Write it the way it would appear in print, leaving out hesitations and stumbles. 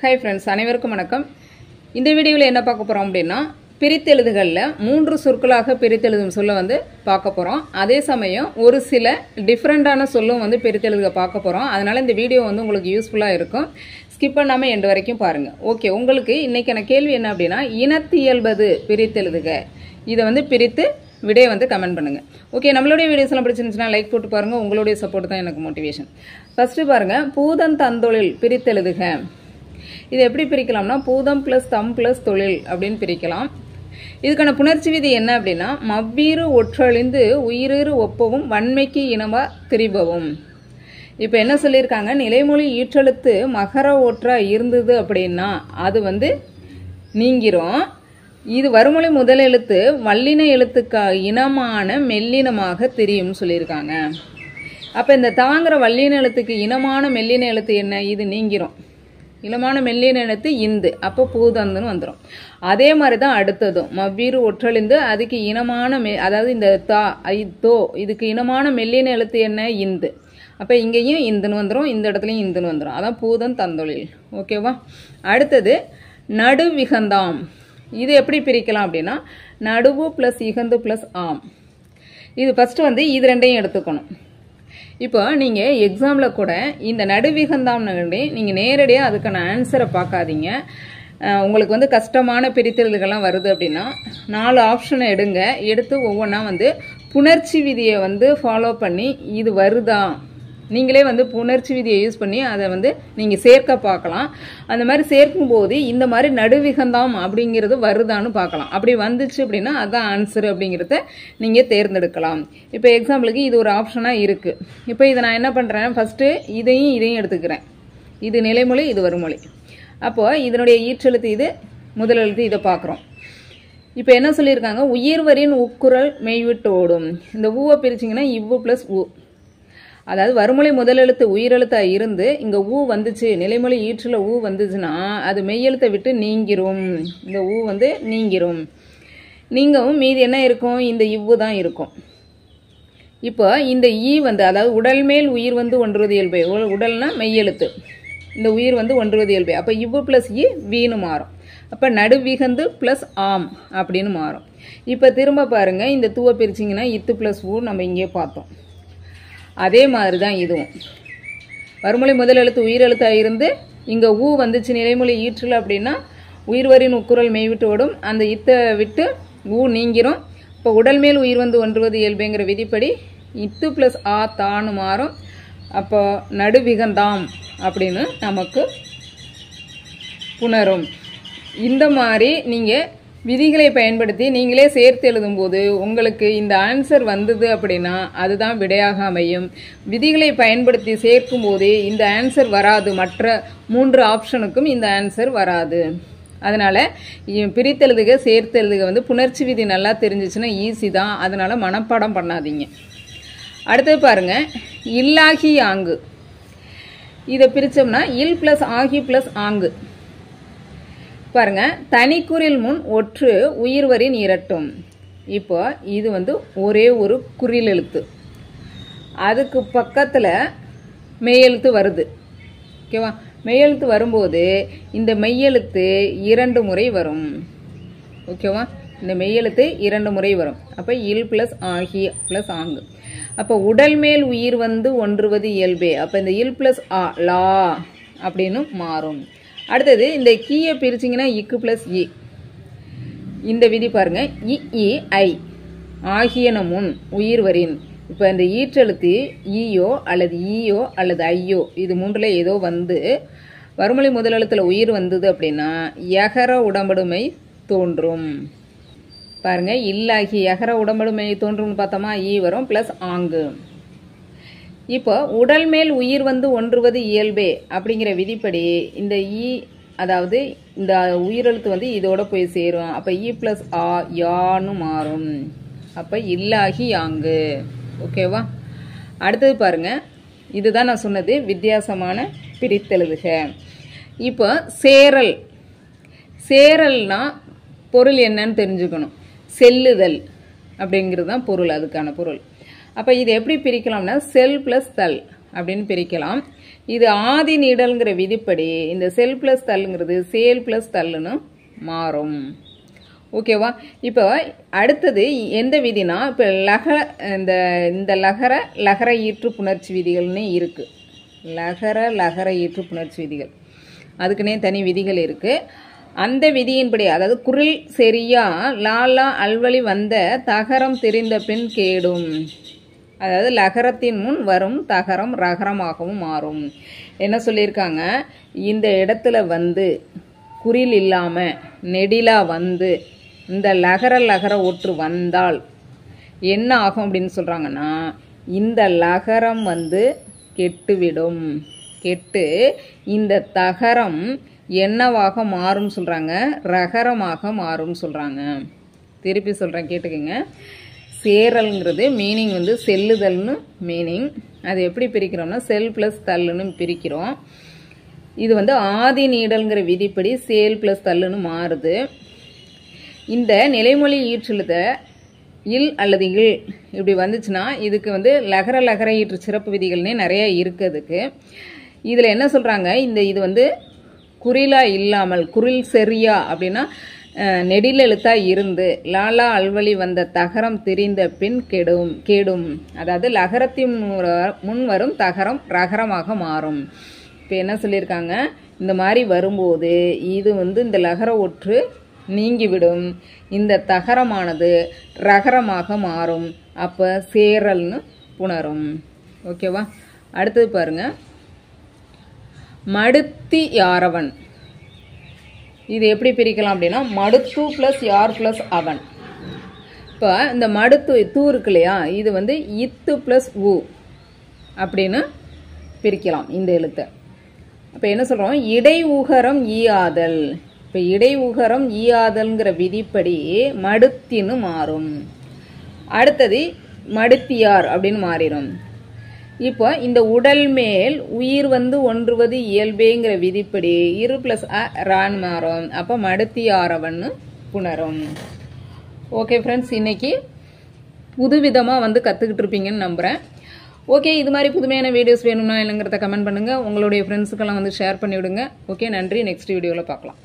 Hi friends, அனைவருக்கும் வணக்கம். இந்த வீடியோல என்ன பார்க்க போறோம் அப்படினா பிரித்தெழுதுகள்ல மூன்று சொற்களாக பிரித்தெழுதும் சொல்ல வந்து பார்க்க போறோம். அதே சமயம் ஒரு சில டிஃபரண்டான சொல்லும் வந்து பிரித்தெழுதுக பார்க்க போறோம். அதனால இந்த வீடியோ வந்து உங்களுக்கு யூஸ்ஃபுல்லா இருக்கும். ஸ்கிப் பண்ணாம எண்ட் வரைக்கும் பாருங்க. ஓகே, உங்களுக்கு இன்னைக்கான கேள்வி என்ன அப்படினா இனத்தியல்பது பிரித்தெழுதுக. இத வந்து பிரித்து விடை வந்து கமெண்ட் பண்ணுங்க. ஓகே, நம்மளுடைய வீடியோஸ் எல்லாம் பிடிச்சிருந்துச்சுனா லைக் போட்டு பாருங்க. உங்களுடைய சப்போர்ட் தான் எனக்கு மோட்டிவேஷன். ஃபர்ஸ்ட் பாருங்க, பூதம் தந்தொழில் பிரித்தெழுதுக. இது எப்படி பிரிக்கலாம்னா பூதம் பிளஸ் தம் பிளஸ் தொழில் அப்படின்னு பிரிக்கலாம். இதுக்கான புணர்ச்சி விதி என்ன அப்படின்னா மவ்வீறு ஒற்றழிந்து உயிரீறு ஒப்பவும் வன்மைக்கு இனவா திரிபவும். இப்ப என்ன சொல்லியிருக்காங்க, நிலைமொழி ஈற்றெழுத்து மகர ஒற்றா இருந்தது அப்படின்னா அது வந்து நீங்கிரும். இது வருமொழி முதல் எழுத்து வல்லின எழுத்துக்கா இனமான மெல்லினமாக தெரியும் சொல்லியிருக்காங்க. அப்ப இந்த தாங்கிற வல்லின எழுத்துக்கு இனமான மெல்லின எழுத்து என்ன, இது நீங்கிரும். இளமான மெல்லின எழுத்து இந்து, அப்போ பூதந்துன்னு வந்துடும். அதே மாதிரி தான் அடுத்ததும் மவ்வீறு ஒற்றழிந்து அதுக்கு இனமான அதாவது இந்த தா தோ இதுக்கு இனமான மெல்லின எழுத்து என்ன, இந்து. அப்போ இங்கேயும் இந்துன்னு வந்துடும், இந்த இடத்துலையும் இந்துன்னு வந்துடும். அதான் பூதம் தந்தொழில். ஓகேவா. அடுத்தது நடுவிகந்தாம். இது எப்படி பிரிக்கலாம் அப்படின்னா நடுவு பிளஸ் இகந்து பிளஸ் ஆம். இது ஃபர்ஸ்ட் வந்து இது ரெண்டையும் எடுத்துக்கணும். இப்போ நீங்கள் எக்ஸாமில் கூட இந்த நடுவிகந்தாம் நீங்கள் நேரடியாக அதுக்கான ஆன்சரை பார்க்காதீங்க. உங்களுக்கு வந்து கஷ்டமான பிரித்தெழுதுகள்லாம் வருது அப்படின்னா 4 ஆப்ஷனை எடுத்து ஒவ்வொன்றா வந்து புணர்ச்சி விதியை வந்து ஃபாலோ பண்ணி இது வருதா, நீங்களே வந்து புணர்ச்சி விதியை யூஸ் பண்ணி அதை வந்து நீங்கள் சேர்க்க பார்க்கலாம். அந்த மாதிரி சேர்க்கும் போது இந்த மாதிரி நடுவிகந்தாம் அப்படிங்கிறது வருதான்னு பார்க்கலாம். அப்படி வந்துச்சு அப்படின்னா அதுதான் ஆன்சர் அப்படிங்கிறத நீங்கள் தேர்ந்தெடுக்கலாம். இப்போ எக்ஸாம்பிளுக்கு இது ஒரு ஆப்ஷனாக இருக்குது. இப்போ இதை நான் என்ன பண்ணுறேன், ஃபஸ்ட்டு இதையும் எடுத்துக்கிறேன். இது நிலைமொழி, இது வருமொழி. அப்போது இதனுடைய ஈற்றெழுத்து இது, முதல் எழுத்து, இதை பார்க்குறோம். இப்போ என்ன சொல்லியிருக்காங்க, உயிர்வரின் உக்குரல் மெய்விட்டு ஓடும். இந்த ஊவை பிரிச்சிங்கன்னா இவ்வு ப்ளஸ் ஊ. அதாவது வருமொழி முதல் எழுத்து உயிரெழுத்தா இருந்து இங்க ஊ வந்துச்சு, நிலைமொழி ஈற்றுல ஊ வந்துச்சுன்னா அது மெய்யெழுத்தை விட்டு நீங்கிரும். இந்த ஊ வந்து நீங்கிரும். நீங்கவும் மீதி என்ன இருக்கும், இந்த இவ்வு தான் இருக்கும். இப்போ இந்த ஈ வந்து அதாவது உடல் மேல் உயிர் வந்து ஒன்றுவது இயல்பை, உடல்னா மெய்யெழுத்து, இந்த உயிர் வந்து ஒன்றுவது இயல்பை. அப்போ இவ்வு பிளஸ் ஈ வீணு மாறும். அப்போ நடுவிகந்து பிளஸ் ஆம் அப்படின்னு மாறும். இப்போ திரும்ப பாருங்க, இந்த தூவை பிரிச்சிங்கன்னா இத்து பிளஸ் ஊ நம்ம இங்கே பார்த்தோம். அதே மாதிரி தான் இதுவும் வருமொழி முதல் எழுத்து உயிரெழுத்தா இருந்து இங்கே ஊ வந்துச்சு நிலைமொழி ஈற்றல் அப்படின்னா உயிர்வரின் உக்குரல் மெய்விட்டு ஓடும். அந்த இத்தை விட்டு ஊ நீங்கிரும். இப்போ உடல் மேல் உயிர் வந்து ஒன்றுவது இயல்புங்கிற விதிப்படி இத்து பிளஸ் ஆ தானு மாறும். அப்போ நடுவிகந்தாம் அப்படின்னு நமக்கு புணரும். இந்த மாதிரி நீங்கள் விதிகளை பயன்படுத்தி நீங்களே சேர்த்து எழுதும்போது உங்களுக்கு இந்த ஆன்சர் வந்தது அப்படின்னா அதுதான் விடையாக அமையும். விதிகளை பயன்படுத்தி சேர்க்கும் போது இந்த ஆன்சர் வராது, மற்ற 3 ஆப்ஷனுக்கும் இந்த ஆன்சர் வராது. அதனால பிரித்தெழுதுக சேர்த்தெழுதுக வந்து புணர்ச்சி விதி நல்லா தெரிஞ்சிச்சுன்னா ஈஸி தான். அதனால மனப்பாடம் பண்ணாதீங்க. அடுத்தது பாருங்க, இல்லாகி ஆங்கு. இதை பிரிச்சோம்னா இல் பிளஸ் ஆகி பிளஸ் ஆங்கு. பாருங்க, தனிக்குறில் முன் ஒற்று உயிர்வரின் இரட்டும். இப்போ இது வந்து ஒரே ஒரு குறில் எழுத்து, அதுக்கு பக்கத்தில் மெய்யெழுத்து வருது. ஓகேவா. மெய்யெழுத்து வரும்போது இந்த மெய்யெழுத்து 2 முறை வரும். ஓகேவா. இந்த மெய்யெழுத்து 2 முறை வரும். அப்போ இல் பிளஸ் ஆகி பிளஸ் ஆங்கு. அப்போ உடல் மேல் உயிர் வந்து ஒன்றுவது இயல்பே. அப்போ இந்த இல் பிளஸ் ஆ லா அப்படின்னு மாறும். அடுத்தது இந்த கீயை பிரிச்சிங்கன்னா இக்கு பிளஸ் இ. இந்த விதி பாருங்க, இ ஐ ஆகியன முன் உயிர்வரின். இப்போ இந்த ஈற்றெழுத்து ஈயோ அல்லது ஈயோ அல்லது ஐயோ இது 3ல் ஏதோ வந்து வருமொழி முதல் எழுத்துல உயிர் வந்தது அப்படின்னா யகர உடம்படுமை தோன்றும். பாருங்க, இல்லாகி யகர உடம்படுமை தோன்றும்னு பார்த்தோமா, ஈ வரும் பிளஸ் ஆங்கு. இப்போ உடல் மேல் உயிர் வந்து ஒன்றுவது இயல்பே அப்படிங்கிற விதிப்படி இந்த ஈ அதாவது இந்த உயிரெழுத்து வந்து இதோட போய் சேரும். அப்போ இ பிளஸ் ஆ யான்னு மாறும். அப்போ இல்லாகி யாங்கு. ஓகேவா. அடுத்தது பாருங்க, இதுதான் நான் சொன்னது வித்தியாசமான பிரித்தெழுதுக. இப்போ சேரல். சேரல்னா பொருள் என்னன்னு தெரிஞ்சுக்கணும். செல்லுதல் அப்படிங்கிறது தான் பொருள், அதுக்கான பொருள். அப்போ இது எப்படி பிரிக்கலாம்னா செல் பிளஸ் தல் அப்படின்னு பிரிக்கலாம். இது ஆதி நீடல்ங்கிற விதிப்படி இந்த செல் ப்ளஸ் தல்லுங்கிறது சேல் ப்ளஸ் தல்லுன்னு மாறும். ஓகேவா? இப்போ அடுத்தது எந்த விதினா, இப்போ இந்த லகர ஈற்று புணர்ச்சி விதிகள்னு இருக்குது. லகர ஈற்று புணர்ச்சி விதிகள் அதுக்குன்னே தனி விதிகள் இருக்குது. அந்த விதியின்படி, அதாவது குரில் சரியா லாலா அல்வழி வந்த தகரம் தெரிந்த பின் கேடும். அதாவது லகரத்தின் முன் வரும் தகரம் ரகரமாகவும் மாறும். என்ன சொல்லியிருக்காங்க, இந்த இடத்துல வந்து குறில் இல்லாமல் நெடிலா வந்து இந்த லகர ஒற்று வந்தால் என்ன ஆகும் அப்படின்னு சொல்கிறாங்கன்னா, இந்த லகரம் வந்து கெட்டுவிடும். கெட்டு இந்த தகரம் என்னவாக மாறும் சொல்கிறாங்க, ரகரமாக மாறும் சொல்கிறாங்க. திருப்பி சொல்கிறேன் கேட்டுக்கோங்க. சேரல்ங்கிறது மீனிங் வந்து செல்லுதல்னு மீனிங். அது எப்படி பிரிக்கிறோம்னா செல் ப்ளஸ் தல்லுன்னு பிரிக்கிறோம். இது வந்து ஆதி நீடல்ங்கிற விதிப்படி சேல் ப்ளஸ் தல்லுன்னு மாறுது. இந்த நிலைமொழி ஈற்றெழுத இல் அல்லது இல் இப்படி வந்துச்சுன்னா இதுக்கு வந்து லகர ஈற்று சிறப்பு விதிகள்னே நிறைய இருக்குது. அதுக்கு இதில் என்ன சொல்கிறாங்க, இது வந்து குறிலா இல்லாமல் குரில் சரியா அப்படின்னா நெடில் எழுத்தா இருந்து லாலா அல்வழி வந்த தகரம் தெரிந்த பின் கேடும். அதாவது லகரத்தின் முன் வரும் தகரம் ரகரமாக மாறும். இப்போ என்ன சொல்லியிருக்காங்க, இந்த மாதிரி வரும்போது இது வந்து இந்த லகர ஒற்று நீங்கிவிடும், இந்த தகரமானது ரகரமாக மாறும், அப்போ சேரல்னு புணரும். ஓகேவா? அடுத்தது பாருங்க, மடுத்தி யாரவன். இது எப்படி பிரிக்கலாம் அப்படின்னா மடுத்து ப்ளஸ் யார் ப்ளஸ் அவன். இப்போ இந்த மடுத்து தூ இருக்கு இல்லையா, இது வந்து இத்து ப்ளஸ் ஊ அப்படின்னு பிரிக்கலாம் இந்த எழுத்தை. அப்போ என்ன சொல்கிறோம், இடை ஊகரம் ஈயாதல். இப்போ இடை ஊகரம் ஈயாதல்ங்கிற விதிப்படி மடுத்தின்னு மாறும். அடுத்தது மடுத்தியார் அப்படின்னு மாறிடும். இப்போ இந்த உடல் மேல் உயிர் வந்து ஒன்றுவது இயல்பேங்கிற விதிப்படி இரு ப்ளஸ் ரான் மாறும். அப்போ மடுத்தியாரவன்னு புணரும். ஓகே ஃப்ரெண்ட்ஸ், இன்னைக்கு புதுவிதமாக வந்து கற்றுக்கிட்டு இருப்பீங்கன்னு நம்புகிறேன். ஓகே, இது மாதிரி புதுமையான வீடியோஸ் வேணும்னா என்னங்கிறத கமெண்ட் பண்ணுங்கள். உங்களுடைய ஃப்ரெண்ட்ஸுக்கெல்லாம் வந்து ஷேர் பண்ணிவிடுங்க. ஓகே, நன்றி. நெக்ஸ்ட் வீடியோவில் பார்க்கலாம்.